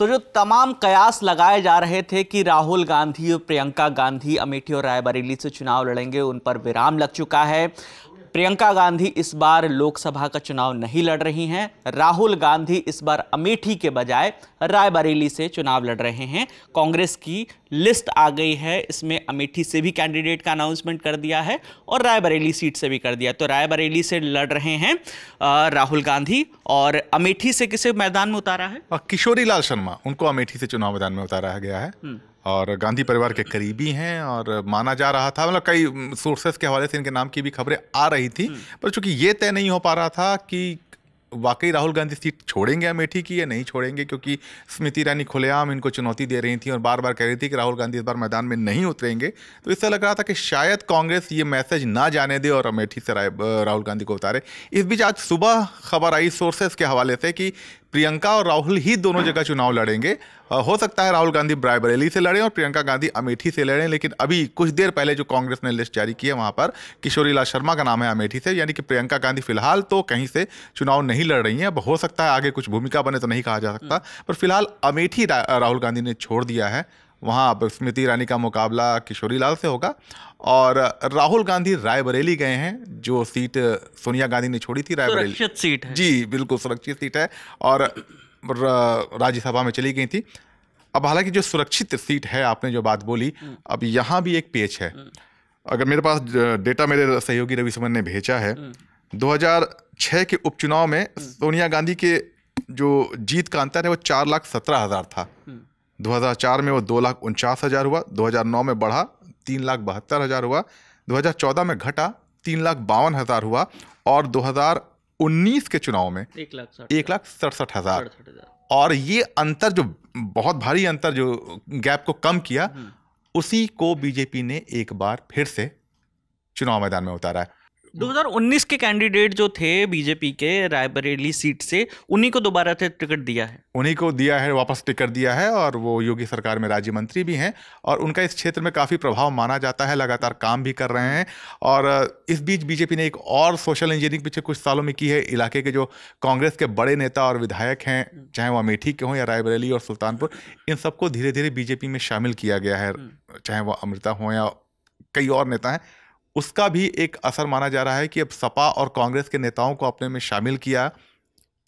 तो जो तमाम कयास लगाए जा रहे थे कि राहुल गांधी और प्रियंका गांधी अमेठी और रायबरेली से चुनाव लड़ेंगे, उन पर विराम लग चुका है। प्रियंका गांधी इस बार लोकसभा का चुनाव नहीं लड़ रही हैं। राहुल गांधी इस बार अमेठी के बजाय रायबरेली से चुनाव लड़ रहे हैं। कांग्रेस की लिस्ट आ गई है, इसमें अमेठी से भी कैंडिडेट का अनाउंसमेंट कर दिया है और रायबरेली सीट से भी कर दिया। तो रायबरेली से लड़ रहे हैं राहुल गांधी, और अमेठी से किसे मैदान में उतारा है? किशोरी लाल शर्मा, उनको अमेठी से चुनाव मैदान में उतारा गया है और गांधी परिवार के करीबी हैं और माना जा रहा था, मतलब कई सोर्सेस के हवाले से इनके नाम की भी खबरें आ रही थी, पर चूंकि ये तय नहीं हो पा रहा था कि वाकई राहुल गांधी सीट छोड़ेंगे अमेठी की या नहीं छोड़ेंगे, क्योंकि स्मृति ईरानी खुलेआम इनको चुनौती दे रही थी और बार बार कह रही थी कि राहुल गांधी इस बार मैदान में नहीं उतरेंगे। तो इससे लग रहा था कि शायद कांग्रेस ये मैसेज ना जाने दे और अमेठी से राहुल गांधी को उतारे। इस बीच आज सुबह खबर आई सोर्सेस के हवाले से कि प्रियंका और राहुल ही दोनों जगह चुनाव लड़ेंगे। हो सकता है राहुल गांधी रायबरेली से लड़ें और प्रियंका गांधी अमेठी से लड़ें, लेकिन अभी कुछ देर पहले जो कांग्रेस ने लिस्ट जारी की है वहां पर किशोरी लाल शर्मा का नाम है अमेठी से, यानी कि प्रियंका गांधी फिलहाल तो कहीं से चुनाव नहीं लड़ रही हैं। अब हो सकता है आगे कुछ भूमिका बने तो नहीं कहा जा सकता, पर फिलहाल अमेठी राहुल गांधी ने छोड़ दिया है। वहाँ अब स्मृति ईरानी का मुकाबला किशोरी लाल से होगा और राहुल गांधी रायबरेली गए हैं, जो सीट सोनिया गांधी ने छोड़ी थी। रायबरेली सुरक्षित सीट है जी, बिल्कुल सुरक्षित सीट है और राज्यसभा में चली गई थी। अब हालांकि जो सुरक्षित सीट है, आपने जो बात बोली, अब यहाँ भी एक पेच है। अगर मेरे पास डेटा मेरे सहयोगी रवि सुमन ने भेजा है, 2006 के उपचुनाव में सोनिया गांधी के जो जीत का अंतर है वो 4,17,000 था। 2004 में वो 2,49,000 हुआ, 2009 में बढ़ा 3,72,000 हुआ, 2014 में घटा 3,52,000 हुआ और 2019 के चुनाव में 1,67,000। और ये अंतर, जो बहुत भारी अंतर, जो गैप को कम किया, उसी को बीजेपी ने एक बार फिर से चुनाव मैदान में उतारा है। 2019 के कैंडिडेट जो थे बीजेपी के रायबरेली सीट से, उन्हीं को दोबारा से टिकट दिया है, उन्हीं को दिया है, वापस टिकट दिया है और वो योगी सरकार में राज्य मंत्री भी हैं और उनका इस क्षेत्र में काफ़ी प्रभाव माना जाता है, लगातार काम भी कर रहे हैं। और इस बीच बीजेपी ने एक और सोशल इंजीनियरिंग पिछले कुछ सालों में की है। इलाके के जो कांग्रेस के बड़े नेता और विधायक हैं, चाहे वो अमेठी के हों या रायबरेली और सुल्तानपुर, इन सबको धीरे धीरे बीजेपी में शामिल किया गया है, चाहे वो अमृता हो या कई और नेता हैं। उसका भी एक असर माना जा रहा है कि अब सपा और कांग्रेस के नेताओं को अपने में शामिल किया,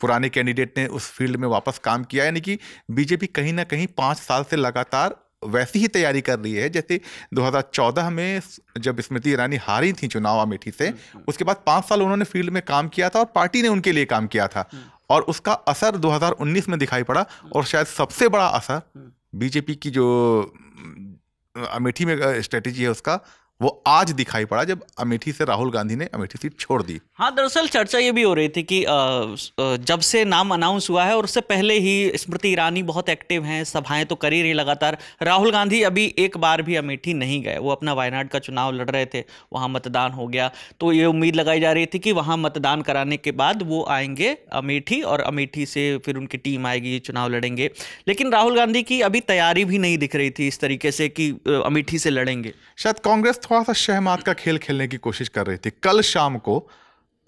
पुराने कैंडिडेट ने उस फील्ड में वापस काम किया, यानी कि बीजेपी कहीं ना कहीं 5 साल से लगातार वैसी ही तैयारी कर रही है जैसे 2014 में जब स्मृति ईरानी हारी थी चुनाव अमेठी से, उसके बाद 5 साल उन्होंने फील्ड में काम किया था और पार्टी ने उनके लिए काम किया था और उसका असर 2019 में दिखाई पड़ा। और शायद सबसे बड़ा असर बीजेपी की जो अमेठी में स्ट्रेटेजी है उसका, वो आज दिखाई पड़ा जब अमेठी से राहुल गांधी ने अमेठी सीट छोड़ दी। हाँ, दरअसल चर्चा ये भी हो रही थी कि जब से नाम अनाउंस हुआ है और उससे पहले ही स्मृति ईरानी बहुत एक्टिव हैं, सभाएं तो कर ही रही लगातार। राहुल गांधी अभी एक बार भी अमेठी नहीं गए, वो अपना वायनाड का चुनाव लड़ रहे थे, वहाँ मतदान हो गया, तो ये उम्मीद लगाई जा रही थी कि वहाँ मतदान कराने के बाद वो आएंगे अमेठी और अमेठी से फिर उनकी टीम आएगी, चुनाव लड़ेंगे। लेकिन राहुल गांधी की अभी तैयारी भी नहीं दिख रही थी इस तरीके से कि अमेठी से लड़ेंगे। शायद कांग्रेस थोड़ा सा शहमात का खेल खेलने की कोशिश कर रही थी। कल शाम को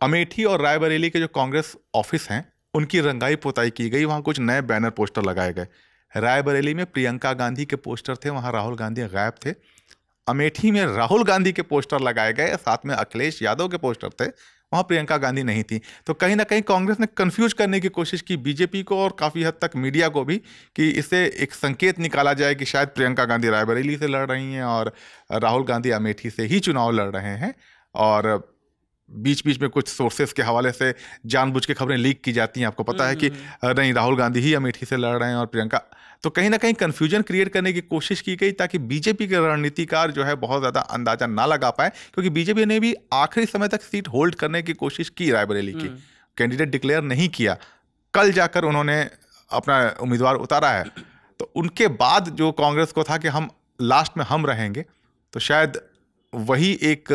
अमेठी और रायबरेली के जो कांग्रेस ऑफिस हैं उनकी रंगाई पुताई की गई, वहां कुछ नए बैनर पोस्टर लगाए गए। रायबरेली में प्रियंका गांधी के पोस्टर थे, वहां राहुल गांधी गायब थे। अमेठी में राहुल गांधी के पोस्टर लगाए गए, साथ में अखिलेश यादव के पोस्टर थे, वहां प्रियंका गांधी नहीं थी। तो कहीं ना कहीं कांग्रेस ने कंफ्यूज करने की कोशिश की बीजेपी को और काफी हद तक मीडिया को भी, कि इससे एक संकेत निकाला जाए कि शायद प्रियंका गांधी रायबरेली से लड़ रही हैं और राहुल गांधी अमेठी से ही चुनाव लड़ रहे हैं। और बीच बीच में कुछ सोर्सेस के हवाले से जानबूझ के खबरें लीक की जाती हैं, आपको पता है कि नहीं, राहुल गांधी ही अमेठी से लड़ रहे हैं और प्रियंका। तो कहीं ना कहीं कंफ्यूजन क्रिएट करने की कोशिश की गई ताकि बीजेपी के रणनीतिकार जो है बहुत ज़्यादा अंदाजा ना लगा पाए, क्योंकि बीजेपी ने भी आखिरी समय तक सीट होल्ड करने की कोशिश की, रायबरेली की कैंडिडेट डिक्लेयर नहीं किया। कल जाकर उन्होंने अपना उम्मीदवार उतारा है। तो उनके बाद जो कांग्रेस को था कि हम लास्ट में हम रहेंगे, तो शायद वही एक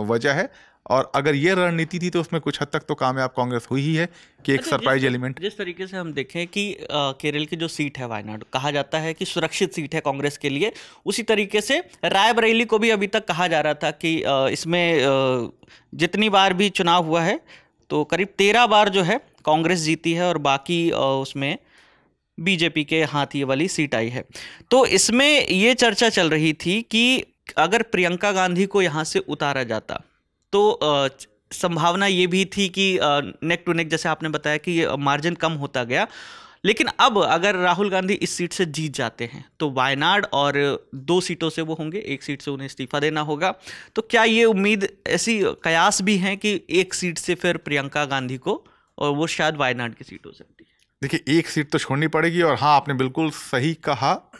वजह है। और अगर ये रणनीति थी तो उसमें कुछ हद तक तो कामयाब कांग्रेस हुई ही है कि एक सरप्राइज एलिमेंट। जिस तरीके से हम देखें कि केरल की जो सीट है वायनाड, कहा जाता है कि सुरक्षित सीट है कांग्रेस के लिए, उसी तरीके से रायबरेली को भी अभी तक कहा जा रहा था कि इसमें जितनी बार भी चुनाव हुआ है तो करीब 13 बार जो है कांग्रेस जीती है और बाकी उसमें बीजेपी के हाथ ये वाली सीट आई है। तो इसमें ये चर्चा चल रही थी कि अगर प्रियंका गांधी को यहाँ से उतारा जाता तो संभावना ये भी थी कि नेक टू नेक, जैसे आपने बताया कि मार्जिन कम होता गया। लेकिन अब अगर राहुल गांधी इस सीट से जीत जाते हैं तो वायनाड और 2 सीटों से वो होंगे, 1 सीट से उन्हें इस्तीफा देना होगा। तो क्या ये उम्मीद, ऐसी कयास भी हैं कि 1 सीट से फिर प्रियंका गांधी को, और वो शायद वायनाड की सीट हो सकती है? देखिए, 1 सीट तो छोड़नी पड़ेगी, और हाँ, आपने बिल्कुल सही कहा।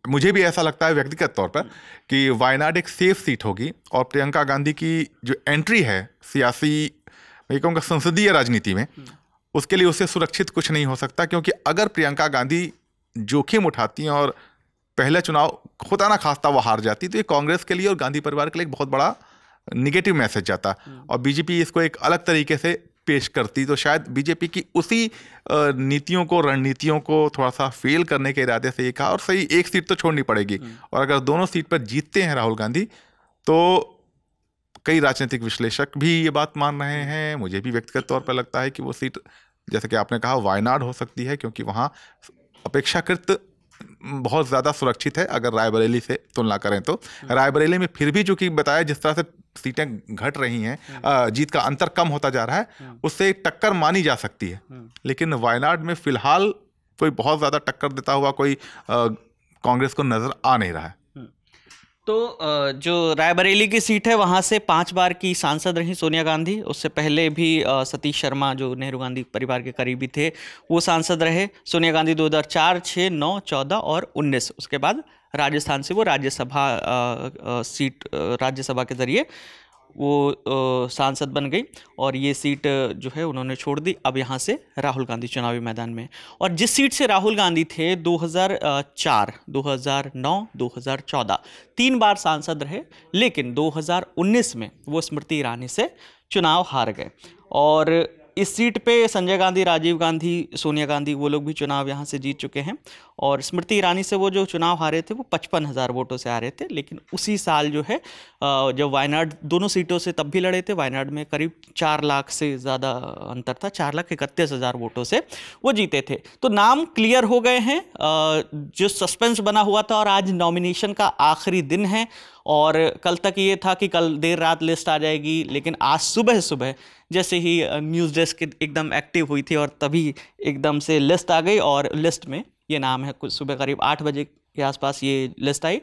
मुझे भी ऐसा लगता है व्यक्तिगत तौर पर कि वायनाड एक सेफ सीट होगी, और प्रियंका गांधी की जो एंट्री है सियासी, मैं कहूँगा संसदीय राजनीति में, उसके लिए उससे सुरक्षित कुछ नहीं हो सकता। क्योंकि अगर प्रियंका गांधी जोखिम उठाती हैं और पहले चुनाव खुदा ना खास्ता वो हार जाती, तो ये कांग्रेस के लिए और गांधी परिवार के लिए एक बहुत बड़ा निगेटिव मैसेज जाता, और बीजेपी इसको एक अलग तरीके से पेश करती। तो शायद बीजेपी की उसी नीतियों को, रणनीतियों को थोड़ा सा फेल करने के इरादे से ये कहा, और सही 1 सीट तो छोड़नी पड़ेगी। और अगर दोनों सीट पर जीतते हैं राहुल गांधी, तो कई राजनीतिक विश्लेषक भी ये बात मान रहे हैं, मुझे भी व्यक्तिगत तौर पर लगता है कि वो सीट, जैसे कि आपने कहा, वायनाड हो सकती है, क्योंकि वहाँ अपेक्षाकृत बहुत ज़्यादा सुरक्षित है अगर रायबरेली से तुलना करें तो। रायबरेली में फिर भी, जो कि बताया जिस तरह से सीटें घट रही हैं, जीत का अंतर कम होता जा रहा है, उससे टक्कर मानी जा सकती है। लेकिन वायनाड में फिलहाल कोई बहुत ज़्यादा टक्कर देता हुआ कोई कांग्रेस को नज़र आ नहीं रहा है। तो जो रायबरेली की सीट है, वहाँ से 5 बार की सांसद रही सोनिया गांधी। उससे पहले भी सतीश शर्मा, जो नेहरू गांधी परिवार के करीबी थे, वो सांसद रहे। सोनिया गांधी 2004, 6, 9, 14 और 19। उसके बाद राजस्थान से वो राज्यसभा सीट, राज्यसभा के जरिए वो सांसद बन गई, और ये सीट जो है उन्होंने छोड़ दी। अब यहाँ से राहुल गांधी चुनावी मैदान में। और जिस सीट से राहुल गांधी थे 2004, 2009, 2014 3 बार सांसद रहे, लेकिन 2019 में वो स्मृति ईरानी से चुनाव हार गए। और इस सीट पे संजय गांधी, राजीव गांधी, सोनिया गांधी, वो लोग भी चुनाव यहाँ से जीत चुके हैं। और स्मृति ईरानी से वो जो चुनाव हारे थे वो 55,000 वोटों से हारे थे। लेकिन उसी साल जो है, जब वायनाड दोनों सीटों से तब भी लड़े थे, वायनाड में करीब 4 लाख से ज़्यादा अंतर था, 4,31,000 वोटों से वो जीते थे। तो नाम क्लियर हो गए हैं, जो सस्पेंस बना हुआ था। और आज नॉमिनेशन का आखिरी दिन है, और कल तक ये था कि कल देर रात लिस्ट आ जाएगी, लेकिन आज सुबह सुबह जैसे ही न्यूज़ डेस्क एकदम एक्टिव हुई थी, और तभी एकदम से लिस्ट आ गई। और लिस्ट में ये नाम है, कुछ सुबह करीब 8 बजे के आसपास ये लिस्ट आई।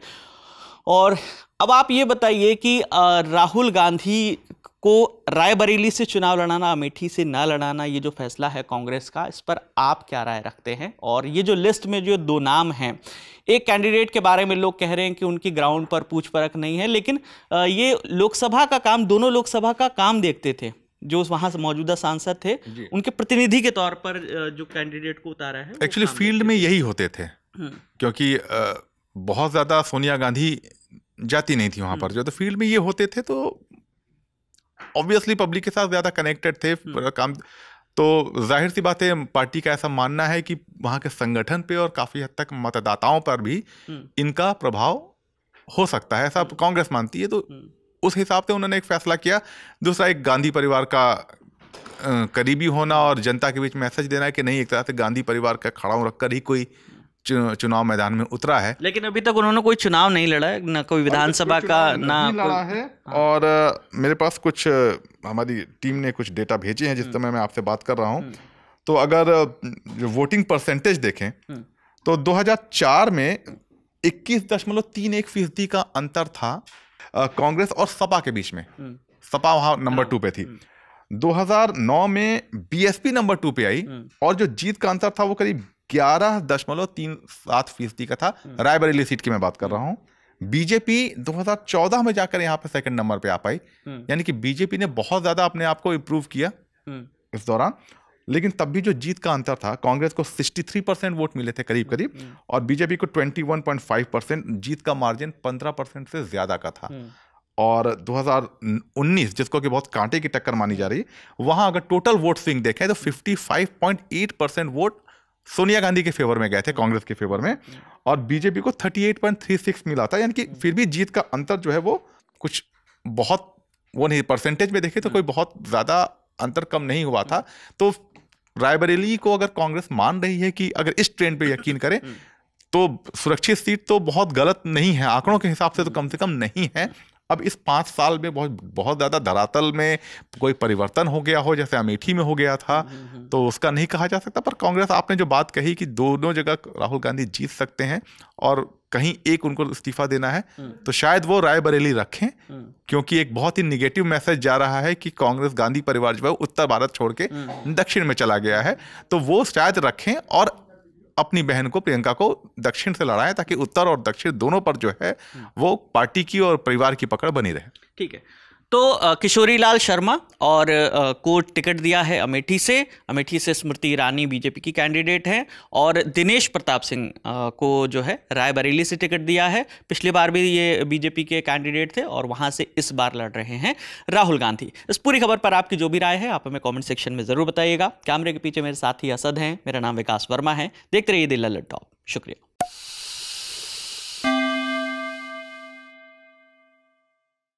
और अब आप ये बताइए कि राहुल गांधी को रायबरेली से चुनाव लड़ाना, अमेठी से ना लड़ाना, ये जो फैसला है कांग्रेस का, इस पर आप क्या राय रखते हैं? और ये जो लिस्ट में जो 2 नाम हैं, एक कैंडिडेट के बारे में लोग कह रहे हैं कि उनकी ग्राउंड पर पूछ परख नहीं है, लेकिन ये लोकसभा का काम, दोनों लोकसभा का काम देखते थे। जो वहाँ से मौजूदा सांसद थे, उनके प्रतिनिधि के तौर पर जो कैंडिडेट को उतारा है, एक्चुअली फील्ड में यही होते थे, क्योंकि बहुत ज़्यादा सोनिया गांधी जाती नहीं थी वहाँ पर, जो तो फील्ड में ये होते थे, तो ऑब्वियसली पब्लिक के साथ ज़्यादा कनेक्टेड थे काम। तो जाहिर सी बात है, पार्टी का ऐसा मानना है कि वहाँ के संगठन पे और काफ़ी हद तक मतदाताओं पर भी इनका प्रभाव हो सकता है, ऐसा कांग्रेस मानती है। तो उस हिसाब से उन्होंने एक फैसला किया। दूसरा, एक गांधी परिवार का करीबी होना और जनता के बीच मैसेज देना है कि नहीं, एक तरह से गांधी परिवार का खड़ा रखकर ही कोई चुनाव मैदान में उतरा है। लेकिन अभी तक उन्होंने कोई चुनाव नहीं लड़ा है, ना कोई विधानसभा का, ना लड़ा है। और मेरे पास कुछ, हमारी टीम ने कुछ डेटा भेजे हैं जिस समय मैं आपसे बात कर रहा हूँ। तो अगर वोटिंग परसेंटेज देखें तो 2004 में 21.31% का अंतर था कांग्रेस और सपा के बीच में। सपा वहां नंबर 2 पे थी। 2009 में बीएसपी नंबर 2 पे आई, और जो जीत का अंतर था वो करीब 11.37% का था। रायबरेली सीट की मैं बात कर रहा हूं। बीजेपी 2014 में जाकर यहां पे 2nd नंबर पे आ पाई, यानी कि बीजेपी ने बहुत ज्यादा अपने आप को इंप्रूव किया इस दौरान। लेकिन तब भी जो जीत का अंतर था, कांग्रेस को 63% वोट मिले थे करीब करीब, और बीजेपी को 21.5%, जीत का मार्जिन 15% से ज्यादा का था। और 2019, जिसको कि बहुत कांटे की टक्कर मानी जा रही, वहां अगर टोटल वोट स्विंग देखें तो 55.8% वोट सोनिया गांधी के फेवर में गए थे, कांग्रेस के फेवर में, और बीजेपी को 38.36 मिला था। यानी कि फिर भी जीत का अंतर जो है वो कुछ बहुत, वो नहीं, परसेंटेज में देखें तो कोई बहुत ज्यादा अंतर कम नहीं हुआ था। तो रायबरेली को अगर कांग्रेस मान रही है कि अगर इस ट्रेंड पे यकीन करें तो सुरक्षित सीट तो बहुत गलत नहीं है, आंकड़ों के हिसाब से तो कम से कम नहीं है। अब इस 5 साल में बहुत ज्यादा धरातल में कोई परिवर्तन हो गया हो, जैसे अमेठी में हो गया था, तो उसका नहीं कहा जा सकता। पर कांग्रेस, आपने जो बात कही कि दोनों जगह राहुल गांधी जीत सकते हैं और कहीं एक उनको इस्तीफा देना है, तो शायद वो रायबरेली रखें, क्योंकि एक बहुत ही निगेटिव मैसेज जा रहा है कि कांग्रेस, गांधी परिवार जो है उत्तर भारत छोड़ के दक्षिण में चला गया है, तो वो शायद रखें और अपनी बहन को, प्रियंका को, दक्षिण से लड़ाएं, ताकि उत्तर और दक्षिण दोनों पर जो है वो पार्टी की और परिवार की पकड़ बनी रहे। ठीक है, तो किशोरी लाल शर्मा और को टिकट दिया है अमेठी से स्मृति ईरानी बीजेपी की कैंडिडेट हैं, और दिनेश प्रताप सिंह को जो है रायबरेली से टिकट दिया है। पिछली बार भी ये बीजेपी के कैंडिडेट थे और वहां से इस बार लड़ रहे हैं राहुल गांधी। इस पूरी खबर पर आपकी जो भी राय है आप हमें कॉमेंट सेक्शन में जरूर बताइएगा। कैमरे के पीछे मेरे साथी असद हैं, मेरा नाम विकास वर्मा है। देखते रहिए दिल लल्लड़ टॉप। शुक्रिया।